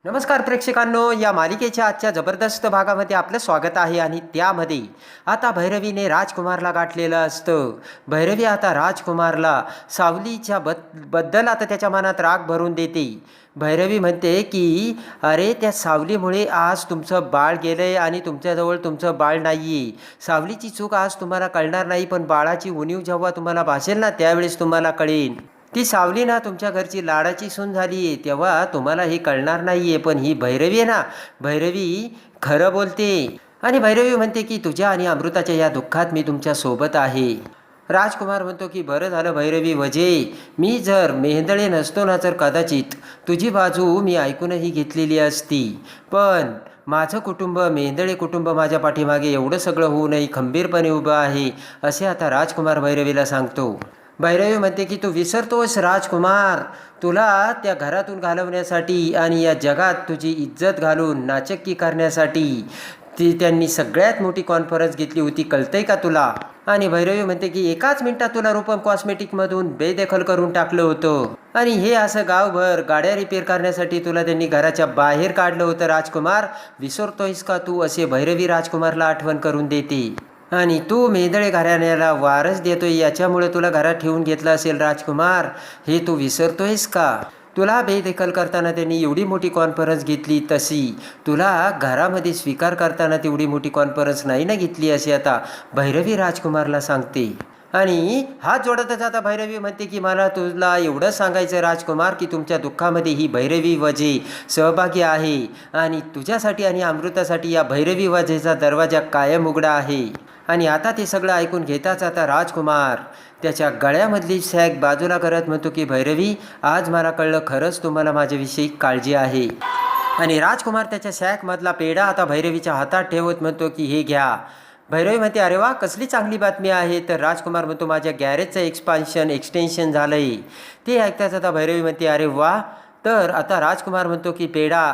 नमस्कार प्रेक्षकांनो, या मालिकेच्या आजच्या जबरदस्त भागामध्ये आपलं स्वागत आहे. आणि त्यामध्ये आता भैरवीने राजकुमारला गाठलेलं असतं. भैरवी आता राजकुमारला सावलीच्या बद्दल आता त्याच्या मनात राग भरून देते. भैरवी म्हणते की अरे, त्या सावलीमुळे आज तुमचं बाळ गेलंय आणि तुमच्याजवळ तुमचं बाळ नाही आहे. सावलीची चूक आज तुम्हाला कळणार नाही, पण बाळाची उणीव जेव्हा तुम्हाला भासेल ना, त्यावेळेस तुम्हाला कळेल. ती सावली ना तुमच्या घरची लाडाची सून झाली आहे, तेव्हा तुम्हाला हे कळणार नाही आहे. पण ही भैरवी आहे ना, भैरवी खरं बोलते. आणि भैरवी म्हणते की तुझ्या आणि अमृताच्या या दुःखात मी तुमच्या सोबत आहे. राजकुमार म्हणतो की बरं झालं भैरवी वजे, मी जर मेंदळे नसतो ना, तर कदाचित तुझी बाजू मी ऐकूनही घेतलेली असती. पण माझं कुटुंब, मेंदळे कुटुंब माझ्या पाठीमागे एवढं सगळं होऊनही खंबीरपणे उभं आहे, असे आता राजकुमार भैरवीला सांगतो. भैरवी म्हणते की तू विसरतोस राजकुमार, तुला त्या घरातून घालवण्यासाठी आणि या जगात तुझी इज्जत घालून नाचक्की करण्यासाठी त्यांनी सगळ्यात मोठी कॉन्फरन्स घेतली होती, कळतंय का तुला? आणि भैरवी म्हणते की एकाच मिनिटात तुला रूपम कॉस्मेटिकमधून बेदखल करून टाकलं होतं, आणि हे असं गावभर गाड्या रिपेअर करण्यासाठी तुला त्यांनी घराच्या बाहेर काढलं होतं. राजकुमार, विसरतोयस का तू? असे भैरवी राजकुमारला आठवण करून देते. आणि तू मेंदळे घराण्याला वारस देतोय, याच्यामुळे तुला घरात ठेवून घेतलं असेल राजकुमार, हे तू विसरतोयस का? तुला बेदखल करताना त्यांनी एवढी मोठी कॉन्फरन्स घेतली, तशी तुला घरामध्ये स्वीकार करताना तेवढी मोठी कॉन्फरन्स नाही ना घेतली, अशी आता भैरवी राजकुमारला सांगते. आणि हात जोडतच आता भैरवी म्हणते की मला तुला एवढं सांगायचं राजकुमार, की तुमच्या दुःखामध्ये ही भैरवी वजे सहभागी आहे, आणि तुझ्यासाठी आणि अमृतासाठी या भैरवी वजेचा दरवाजा कायम उघडा आहे. आणि आता ते सगळं ऐकून घेताच आता राजकुमार त्याच्या गळ्यामधली सॅग बाजूला करत म्हणतो की भैरवी, आज मला कळलं, खरंच तुम्हाला माझ्याविषयी काळजी आहे. आणि राजकुमार त्याच्या सॅकमधला पेढा आता भैरवीच्या हातात ठेवत म्हणतो की हे घ्या. भैरवी म्हणते अरे वा, कसली चांगली बातमी आहे. तर राजकुमार म्हणतो माझ्या गॅरेजचं एक्सटेन्शन झालं आहे. ते ऐकताच आता भैरवी म्हणते अरे वा. तर आता राजकुमार म्हणतो की पेढा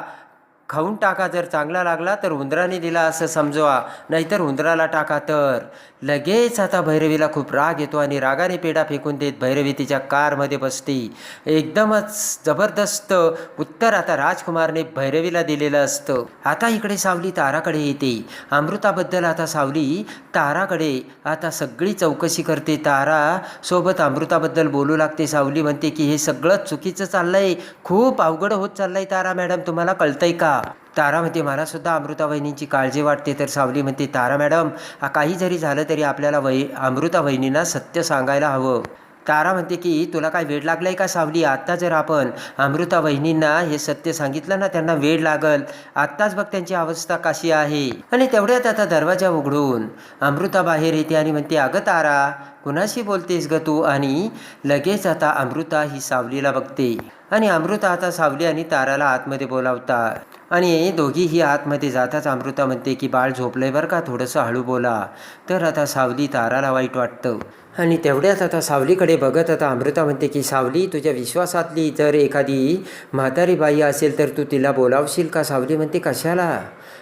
खाऊन टाका, जर चांगला लागला तर उंदराने दिला असं समजवा, नाहीतर उंदराला टाका. तर लगेच आता भैरवीला खूप राग येतो आणि रागाने पेढा फेकून देत भैरवी तिच्या कारमध्ये बसते. एकदमच जबरदस्त उत्तर आता राजकुमारने भैरवीला दिलेलं असतं. आता इकडे सावली ताराकडे येते. अमृताबद्दल आता सावली ताराकडे आता सगळी चौकशी करते. तारा सोबत अमृताबद्दल बोलू लागते. सावली म्हणते की हे सगळं चुकीचं चाललंय, खूप अवघड होत चाललंय तारा मॅडम, तुम्हाला कळतंय का? तारा म्हणते मला सुद्धा अमृता वहिनींची काळजी वाटते. तर सावली म्हणते तारा मॅडम, काही जरी झालं तरी आपल्याला अमृता वहिनींना सत्य सांगायला हवं. तारा म्हणते की तुला काय वेळ लागलाय का सावली? आत्ता जर आपण अमृता वहिनींना हे सत्य सांगितलं ना, त्यांना वेळ लागल. आत्ताच बघ त्यांची अवस्था कशी आहे. आणि तेवढ्यात आता दरवाजा उघडून अमृता बाहेर येते आणि म्हणते अगं तारा, कुणाशी बोलतेस ग तू? आणि लगेच आता अमृता ही सावलीला बघते. आणि अमृता आता सावली आणि ताराला आतमध्ये बोलावतात. आणि दोघीही आतमध्ये जाताच अमृता म्हणते की बाळ झोपलंय बरं का, थोडंसं हळू बोला. तर आता सावली ताराला वाईट वाटतं. आणि तेवढ्यात आता सावलीकडे बघत आता अमृता म्हणते की सावली, तुझ्या विश्वासातली जर एखादी म्हातारी बाई असेल तर तू तिला बोलावशील का? सावली म्हणते कशाला?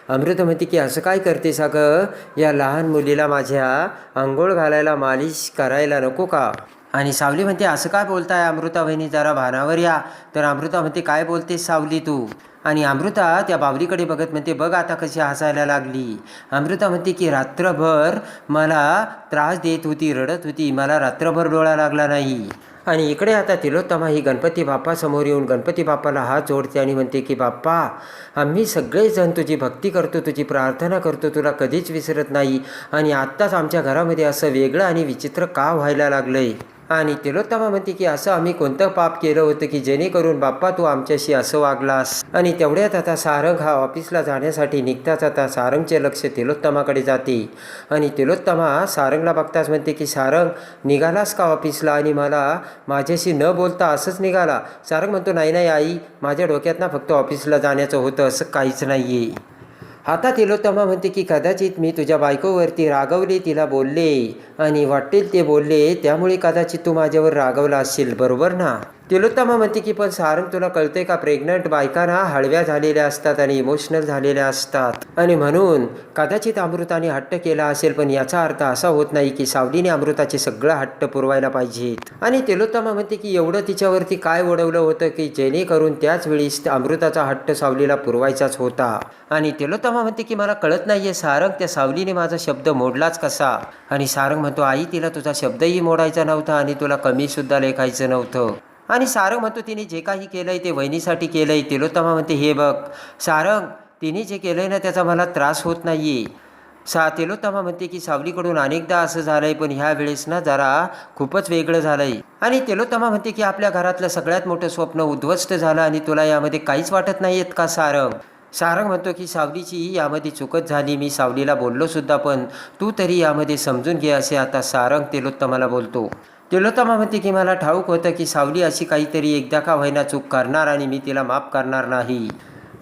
अमृता म्हणते की असं काय करतेस अगं, या लहान मुलीला माझ्या अंघोळ घालायला मालिश करायला नको का? आणि सावली म्हणते असं काय बोलताय अमृता वहिनी, जरा भानावर या. तर अमृता म्हणते काय बोलतेस सावली तू? आणि अमृता त्या बावलीकडे बघत म्हणते बघ आता कशी हसायला लागली. अमृता म्हणते की रात्रभर मला त्रास देत होती, रडत होती, मला रात्रभर डोळा लागला नाही. आणि इकडे आता तिलोत्तमा ही गणपती बाप्पासमोर येऊन गणपती बाप्पाला हात जोडते आणि म्हणते की बाप्पा, आम्ही सगळेजण तुझी भक्ती करतो, तुझी प्रार्थना करतो, तुला कधीच विसरत नाही. आणि आत्ताच आमच्या घरामध्ये असं वेगळं आणि विचित्र का व्हायला लागलंय? आणि तिलोत्तमा म्हणते की असं आम्ही कोणतं पाप केलं होतं की जेणेकरून बाप्पा तू आमच्याशी असं वागलास? आणि तेवढ्यात आता सारंग हा ऑफिसला जाण्यासाठी निघताच आता सारंगचे लक्ष तिलोत्तमाकडे जाते. आणि तिलोत्तमा सारंगला बघताच म्हणते की सारंग, निघालास का ऑफिसला आणि मला माझ्याशी न बोलता असंच निघाला? सारंग म्हणतो नाही नाही आई, माझ्या डोक्यात ना फक्त ऑफिसला जाण्याचं होतं, असं काहीच नाही आहे. आता तिलोत्तमा म्हणते की कदाचित मी तुझ्या बायकोवरती रागवले, तिला बोलले आणि वाटेल ते बोलले, त्यामुळे कदाचित तू माझ्यावर रागवला असशील, बरोबर ना? तिलोत्तमा म्हणते की पण सारंग तुला कळते का, प्रेग्नंट बायका ना हळव्या झालेल्या असतात आणि इमोशनल झालेल्या असतात, आणि म्हणून कदाचित अमृताने हट्ट केला असेल, पण याचा अर्थ असा होत नाही की सावलीने अमृताचे सगळं हट्ट पुरवायला पाहिजेत. आणि तिलोत्तमा म्हणते की एवढं तिच्यावरती काय ओढवलं होतं की जेणेकरून त्याच वेळी अमृताचा हट्ट सावलीला पुरवायचाच होता. आणि तिलोत्तमा म्हणते की मला कळत नाहीये सारंग, त्या सावलीने माझा शब्द मोडलाच कसा. आणि सारंग म्हणतो आई तिला तुझा शब्दही मोडायचा नव्हता आणि तुला कमी सुद्धा लेखायचं नव्हतं. आणि सारंग म्हणतो तिने जे काही केलंय ते वहिनीसाठी केलंय. तिलोत्तमा म्हणते हे बघ सारंग, तिने जे केलंय ना त्याचा मला त्रास होत नाहीये. तिलोत्तमा म्हणते की सावलीकडून अनेकदा असं झालंय, पण ह्या वेळेस ना जरा खूपच वेगळं झालंय. आणि तिलोत्तमा म्हणते की आपल्या घरातलं सगळ्यात मोठं स्वप्न उद्ध्वस्त झालं आणि तुला यामध्ये काहीच वाटत नाहीयेत का सारंग. सारंग म्हणतो की सावलीची यामध्ये चुकत झाली, मी सावलीला बोललो सुद्धा, पण तू तरी यामध्ये समजून घे असे आता सारंग तिलोत्तमाला बोलतो. तिलोत्तमा म्हणते की मला ठाऊक होतं की सावली अशी काहीतरी एकदा का व्हायना चूक करणार आणि मी तिला माफ करणार नाही.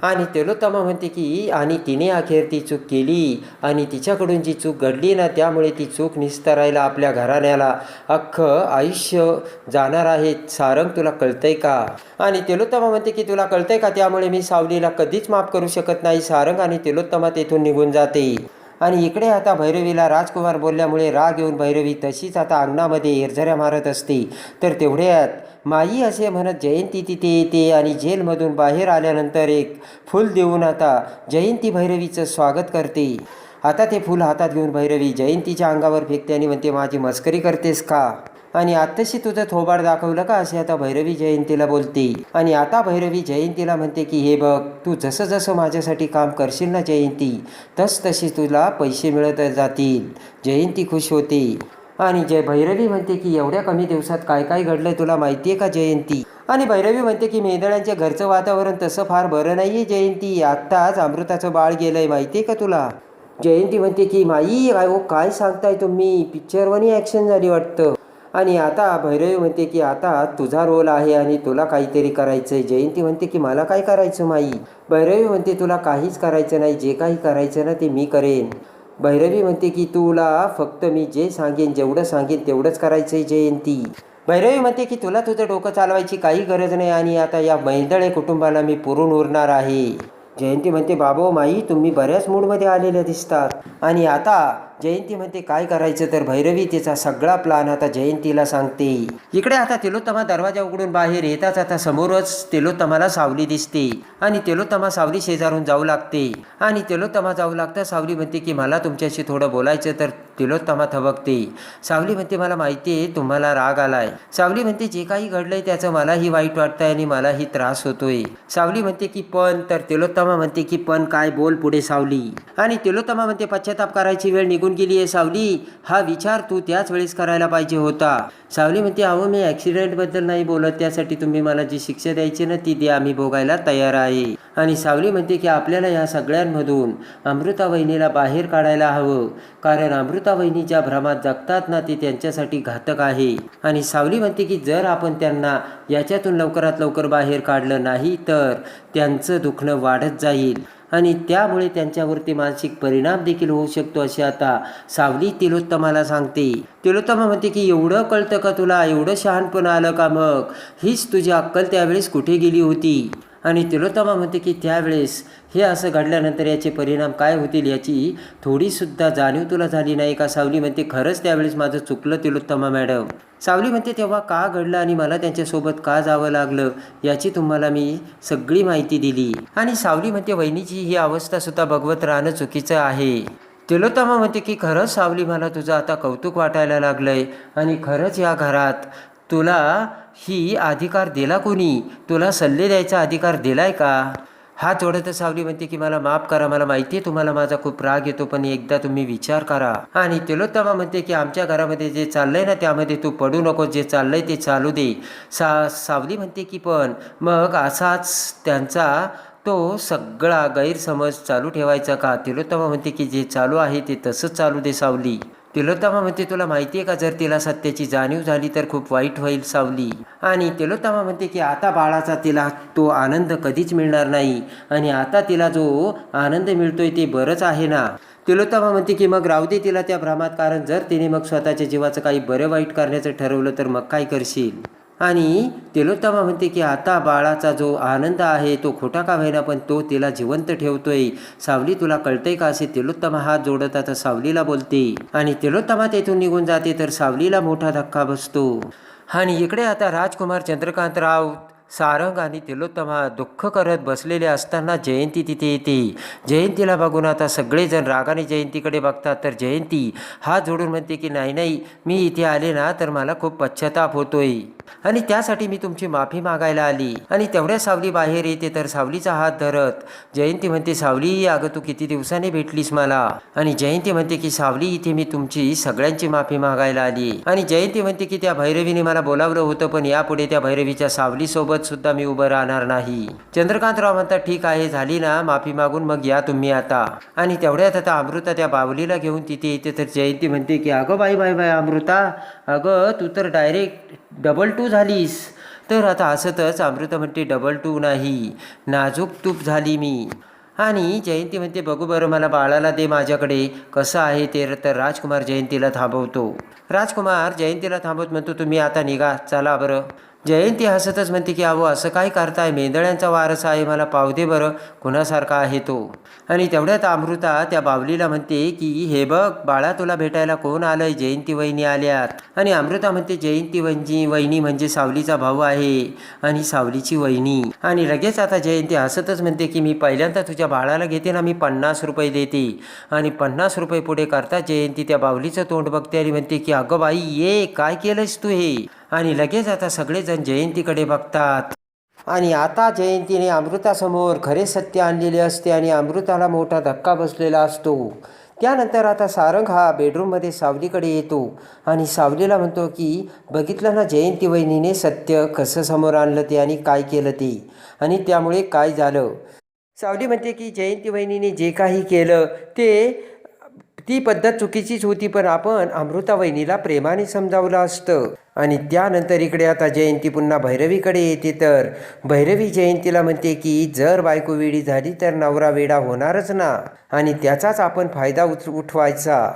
आणि तिलोत्तमा म्हणते की आणि तिने अखेर ती चूक केली आणि तिच्याकडून जी चूक घडली ना त्यामुळे ती चूक निस्तरायला आपल्या घराण्याला अख्खं आयुष्य जाणार आहे. सारंग तुला कळतंय का. आणि तिलोत्तमा म्हणते की तुला कळतंय का, त्यामुळे मी सावलीला कधीच माफ करू शकत नाही सारंग. आणि तिलोत्तमा तेथून निघून जाते. आणि इकडे आता भैरवीला राजकुमार बोलल्यामुळे राग येऊन भैरवी तशीच आता अंगणामध्ये हिरझऱ्या मारत असते. तर तेवढ्यात माई असे म्हणत जयंती तिथे येते आणि जेलमधून बाहेर आल्यानंतर एक फूल देऊन आता जयंती भैरवीचं स्वागत करते. आता ते फूल हातात घेऊन भैरवी जयंतीच्या अंगावर फेकते आणि म्हणते माझी मस्करी करतेस का, आणि आत्ताशी तुझं थोबाड दाखवलं का, असे आता भैरवी जयंतीला बोलते. आणि आता भैरवी जयंतीला म्हणते की हे बघ तू जसं जसं माझ्यासाठी काम करशील ना जयंती, तशी तुला पैसे मिळत जातील. जयंती खुश होते. आणि भैरवी म्हणते की एवढ्या कमी दिवसात काय काय घडलंय तुला माहिती आहे का जयंती. आणि भैरवी म्हणते की मेंदळ्यांच्या घरचं वातावरण तसं फार बरं नाही आहे जयंती, आत्ताच अमृताचं बाळ गेलंय माहिती आहे का तुला. जयंती म्हणते की माई काय सांगताय तुम्ही, पिक्चरवरही ॲक्शन झाली वाटतं. आणि आता भैरवी म्हणते की आता तुझा रोल आहे आणि तुला काहीतरी करायचं आहे. जयंती म्हणते की मला काय करायचं माई. भैरवी म्हणते तुला काहीच करायचं नाही, जे काही करायचं ना ते मी करेन. भैरवी म्हणते की तुला फक्त मी जे सांगेन जेवढं सांगेन तेवढंच करायचं आहे जयंती. भैरवी म्हणते की तुला तुझं डोकं चालवायची काही गरज नाही आणि आता या मैंदळे कुटुंबाला मी पुरून उरणार आहे. जयंती म्हणते बाबो माई तुम्ही बऱ्याच मूडमध्ये आलेल्या दिसतात. आणि आता जयंती म्हणते काय करायचं, तर भैरवी तिचा सगळा प्लान आता जयंतीला सांगते. इकडे आता तिलोत्तमा दरवाजा उघडून बाहेर येताच आता समोरच तिलोत्तमाला सावली दिसते. आणि तिलोत्तमा सावली शेजारून जाऊ लागते. आणि तिलोत्तमा जाऊ लागता सावली म्हणते की मला तुमच्याशी थोडं बोलायचं. तर तिलोत्तमा थबकते. सावली म्हणते मला माहिती आहे तुम्हाला राग आलाय. सावली म्हणते जे काही घडलंय त्याचं मलाही वाईट वाटतंय आणि मलाही त्रास होतोय. सावली म्हणते की पण, तर तिलोत्तमा म्हणते की पण काय, बोल पुढे सावली. आणि तिलोत्तमा म्हणते पश्चाताप करायची वेळ निघून गेली आहे सावली, हा विचार तू त्याच वेळेस करायला पाहिजे होता. सावली म्हणते अहो मी ॲक्सिडेंटबद्दल नाही बोलत, त्यासाठी तुम्ही मला जी शिक्षा द्यायची ना ती द्या, मी भोगायला तयार आहे. आणि सावली म्हणते की आपल्याला या सगळ्यांमधून अमृता वहिनीला बाहेर काढायला हवं, कारण अमृता वहिनी ज्या भ्रमात जगतात ना ते त्यांच्यासाठी घातक आहे. आणि सावली म्हणते की जर आपण त्यांना याच्यातून लवकरात लवकर बाहेर काढलं नाही तर त्यांचं दुखणं वाढत जाईल आणि त्यामुळे त्यांच्यावरती मानसिक परिणाम देखील होऊ शकतो, असे आता सावली तिलोत्तमाला सांगते. तिलोत्तमा म्हणते की एवढं कळतं का तुला, एवढं शहाणपण आलं का, मग हीच तुझी अक्कल त्यावेळेस कुठे गेली होती. आणि तिलोत्तमा म्हणते की त्यावेळेस हे असं घडल्यानंतर याचे परिणाम काय होतील याची थोडीसुद्धा जाणीव तुला झाली नाही का. सावली म्हणते खरंच त्यावेळेस माझं चुकलं तिलोत्तमा मॅडम. सावली म्हणते तेव्हा का घडलं आणि मला त्यांच्यासोबत का जावं लागलं याची तुम्हाला मी सगळी माहिती दिली. आणि सावली म्हणते वहिनीची ही अवस्था सुद्धा बघवत राहणं चुकीचं आहे. तिलोत्तमा म्हणते की खरंच सावली मला तुझं आता कौतुक वाटायला लागलंय आणि खरंच या घरात तुला ही अधिकार दिला कोणी, तुला सल्ले द्यायचा अधिकार दिलाय का. हात जोडत सावली म्हणते की मला माफ करा, मला माहिती आहे तुम्हाला माझा खूप राग येतो, पण एकदा तुम्ही विचार करा. आणि तिलोत्तमा म्हणते की आमच्या घरामध्ये जे चाललंय ना त्यामध्ये तू पडू नको, जे चाललंय ते चालू दे. सावली म्हणते की पण मग असाच त्यांचा तो सगळा गैरसमज चालू ठेवायचा का. तिलोत्तमा म्हणते की जे चालू आहे ते तसंच चालू दे सावली. तिलोत्तमा म्हणते तुला माहिती आहे का जर तिला सत्याची जाणीव झाली तर खूप वाईट होईल सावली. आणि तिलोत्तमा म्हणते की आता बाळाचा तिला तो आनंद कधीच मिळणार नाही आणि आता तिला जो आनंद मिळतोय ते बरंच आहे ना. तिलोत्तमा म्हणते की मग राहू दे तिला त्या भ्रमात, कारण जर तिने मग स्वतःच्या जीवाचं काही बरं वाईट करण्याचं ठरवलं तर मग काय करशील. आणि तिलोत्तमा म्हणते की आता बाळाचा जो आनंद आहे तो खोटा का होईना पण तो तिला जिवंत ठेवतोय. सावली तुला कळतंय का असे तिलोत्तमा हात जोडत आता सावलीला बोलते. आणि तिलोत्तमा तेथून निघून जाते तर सावलीला मोठा धक्का बसतो. आणि इकडे आता राजकुमार, चंद्रकांतराव, सारंग आणि तिलोत्तमा दुःख करत बसलेले असताना जयंती तिथे येते. जयंतीला बघून आता सगळेजण रागाने जयंतीकडे बघतात. तर जयंती हात जोडून म्हणते की नाही नाही, मी इथे आले ना तर मला खूप पश्चाताप होतोय आणि त्यासाठी मी तुमची माफी मागायला आली. आणि तेवढ्या सावली बाहेर येते तर सावलीचा हात धरत जयंती म्हणते, सावली अगं तू किती दिवसाने भेटलीस मला. आणि जयंती म्हणते की सावली इथे मी तुमची सगळ्यांची माफी मागायला आली. आणि जयंती म्हणते की त्या भैरवीने मला बोलावलं होतं पण यापुढे त्या भैरवीच्या सावलीसोबत सुद्धा मी उभं राहणार नाही. चंद्रकांतराव म्हणतात ठीक आहे, झाली ना माफी मागून, मग या तुम्ही आता. आणि तेवढ्यात आता अमृता त्या बावलीला घेऊन तिथे येते. तर जयंती म्हणते की अगं बाई बाई बाई अमृता, अगं तू तर डायरेक्ट डबल टू झालीस. तर आता हसतच अमृता म्हणते डबल टू नाही, नाजूक तूप झाली मी. आणि जयंती म्हणते बघू बरं मला बाळाला दे माझ्याकडे, कसं आहे ते. तर राजकुमार जयंतीला थांबवतो. राजकुमार जयंतीला थांबवत म्हणतो तुम्ही आता निघा, चला बरं. जयंती हसतच म्हणते की अहो असं काय करताय, मेंदळ्यांचा वारस आहे, मला पाव दे बरं, कुणासारखा आहे तो. आणि तेवढ्यात अमृता त्या बावलीला म्हणते की हे बघ बाळा, तुला भेटायला कोण आलंय, जयंती वहिनी आल्यात. आणि अमृता म्हणते जयंती वहिनी म्हणजे सावलीचा भाऊ आहे आणि सावलीची वहिनी. आणि लगेच आता जयंती हसतच म्हणते की मी पहिल्यांदा तुझ्या बाळाला घेते ना, मी 50 रुपये देते. आणि 50 रुपये पुढे करता जयंती त्या बावलीचं तोंड बघते आणि म्हणते की अगं बाई ये, काय केलंस तू हे. आणि लगेच आता सगळेजण जयंतीकडे बघतात. आणि आता जयंतीने अमृतासमोर खरे सत्य आणलेले असते आणि अमृताला मोठा धक्का बसलेला असतो. त्यानंतर आता सारंग हा बेडरूममध्ये सावलीकडे येतो आणि सावलीला म्हणतो की बघितलं ना जयंती वहिनीने सत्य कसं समोर आणलं ते आणि काय केलं ते आणि त्यामुळे काय झालं. सावली म्हणते की जयंती वहिनीने जे काही केलं ती पद्धत चुकीचीच होती, पण आपण अमृता वहिनीला प्रेमाने समजावलं असतं. आणि त्यानंतर इकडे आता जयंती पुन्हा भैरवीकडे येते. तर भैरवी जयंतीला म्हणते की जर बायको वेडी झाली तर नवरा वेडा होणारच ना, आणि त्याचाच आपण फायदा उठवायचा.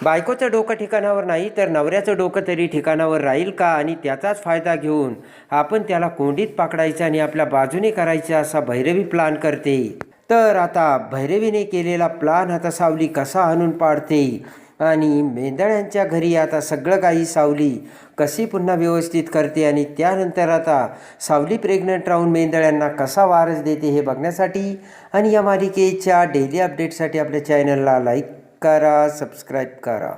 बायकोचं डोकं ठिकाणावर नाही तर नवऱ्याचं डोकं तरी ठिकाणावर राहील का, आणि त्याचाच फायदा घेऊन आपण त्याला कोंडीत पकडायचं आणि आपल्या बाजूने करायचं असा भैरवी प्लान करते. तर आता भैरवीने केलेला प्लान आता सावली कसा हाणून पाडते आणि मेंदळ्यांच्या घरी आता सगळं काही सावली कशी पुन्हा व्यवस्थित करते आणि त्यानंतर आता सावली प्रेग्नंट राहून मेंदळ्यांना कसा वारस देते हे बघण्यासाठी आणि या मालिकेच्या डेली अपडेटसाठी आपल्या चॅनलला लाईक करा, सबस्क्राईब करा.